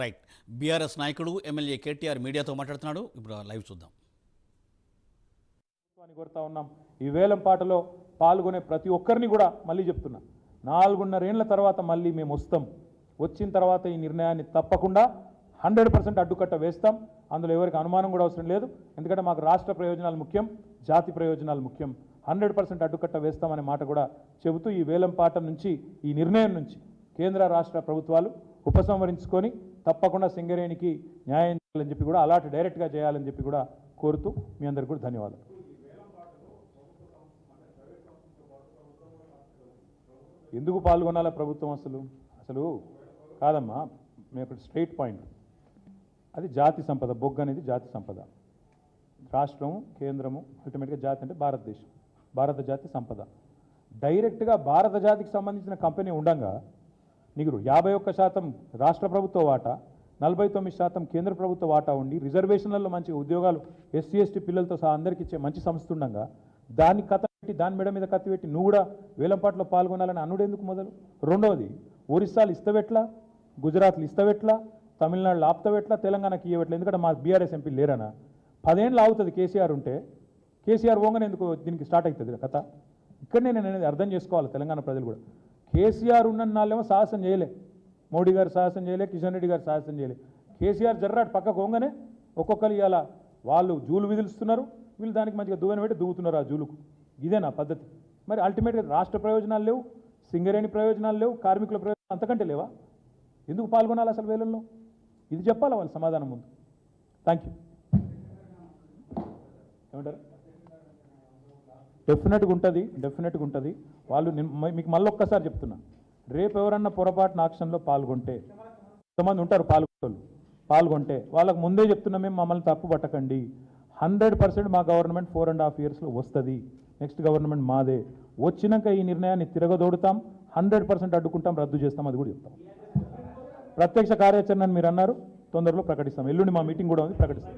Right. BRS నాయకుడు MLA KTR మీడియాతో మాట్లాడుతున్నాడు. ఇప్పుడు లైవ్ చూద్దాం. కోరుతా ఉన్నాం. ఈ వేలం పాటలో పాల్గొనే ప్రతి ఒక్కరిని కూడా మళ్ళీ చెప్తున్నా, 4.5 ఏళ్ల తర్వాత మళ్ళీ మేము వస్తాం. వచ్చిన తర్వాత ఈ నిర్ణయాన్ని తప్పకుండా 100% అడ్డుకట్ట వేస్తాం. అందులో ఎవరికి అనుమానం కూడా అవసరం లేదు. ఎందుకంటే మాకు రాష్ట్ర ప్రయోజనాలు ముఖ్యం, జాతి ప్రయోజనాలు ముఖ్యం. 100% అడ్డుకట్ట వేస్తామనే మాట కూడా చెబుతూ ఈ వేలం పాట నుంచి, ఈ నిర్ణయం నుంచి కేంద్ర రాష్ట్ర ప్రభుత్వాలు ఉపసంహరించుకొని తప్పకుండా సింగరేణికి న్యాయం చేయాలని చెప్పి కూడా, అలాట్ డైరెక్ట్గా చేయాలని చెప్పి కూడా కోరుతూ మీ అందరికీ కూడా ధన్యవాదాలు. ఎందుకు పాల్గొనాలా ప్రభుత్వం? అసలు కాదమ్మా, మేము స్ట్రైట్ పాయింట్. అది జాతి సంపద, బొగ్గు అనేది జాతి సంపద. రాష్ట్రము, కేంద్రము, అల్టిమేట్గా జాతి అంటే భారతదేశం, భారత జాతి సంపద. డైరెక్ట్గా భారత జాతికి సంబంధించిన కంపెనీ ఉండగా నీకు 51% రాష్ట్ర ప్రభుత్వ వాటా, 49% కేంద్ర ప్రభుత్వ వాటా ఉండి, రిజర్వేషన్లలో మంచి ఉద్యోగాలు ఎస్సీ ఎస్టీ పిల్లలతో సహా అందరికీ ఇచ్చే మంచి సంస్థ ఉండగా దాన్ని కథ పెట్టి, దాని మెడ మీద కత్తి పెట్టి నువ్వు కూడా వేలంపాట్లో పాల్గొనాలని అనుడు ఎందుకు మొదలు? రెండవది, ఒరిస్సాలు ఇస్తవెట్లా, గుజరాత్లు ఇస్తవెట్లా, తమిళనాడులో ఆపుతవెట్లా, తెలంగాణకి ఇవ్వట్లా? ఎందుకంటే మా బీఆర్ఎస్ ఎంపీ లేరనా? 10 ఏళ్ళు ఆగుతుంది కేసీఆర్ ఉంటే. కేసీఆర్ పోగానే ఎందుకు దీనికి స్టార్ట్ అవుతుంది కథ? ఇక్కడనే నేను అనేది అర్థం చేసుకోవాలి తెలంగాణ ప్రజలు కూడా. కేసీఆర్ ఉన్న నాళ్ళేమో సాహసం చేయలే, మోడీ గారు సాహసం చేయలే, కిషన్ రెడ్డి గారు సాహసం చేయలే. కేసీఆర్ జర్రాట్ పక్కకు పోగానే ఒక్కొక్కరు ఇవాళ వాళ్ళు జూలు విధులుస్తున్నారు, వీళ్ళు దానికి మంచిగా దువ్వెన పెట్టి దువ్వుతున్నారు ఆ జూలుకు. ఇదే నా పద్ధతి. మరి అల్టిమేట్గా రాష్ట్ర ప్రయోజనాలు లేవు, సింగరేణి ప్రయోజనాలు లేవు, కార్మికుల ప్రయోజనాలు అంతకంటే లేవా? ఎందుకు పాల్గొనాలి అసలు వేలంలో? ఇది చెప్పాలి వాళ్ళు సమాధానం ముందు. Thank you. ఏమంటారు? డెఫినెట్గా ఉంటుంది. వాళ్ళు మీకు మళ్ళీ ఒక్కసారి చెప్తున్నా, రేపు ఎవరన్నా పొరపాటున ఆక్షన్లో పాల్గొంటే, కొంతమంది ఉంటారు పాల్గొంటే వాళ్ళకు ముందే చెప్తున్నా, మేము మమ్మల్ని తప్పు పట్టకండి. 100% మా గవర్నమెంట్ 4.5 yearsలో వస్తుంది. నెక్స్ట్ గవర్నమెంట్ మాదే. వచ్చినాక ఈ నిర్ణయాన్ని తిరగదోడుతాం, 100% అడ్డుకుంటాం, రద్దు చేస్తాం, అది కూడా చెప్తాం. ప్రత్యక్ష కార్యాచరణ మీరు అన్నారు, తొందరలో ప్రకటిస్తాం. ఎల్లుండి మా మీటింగ్ కూడా ఉంది, ప్రకటిస్తాం.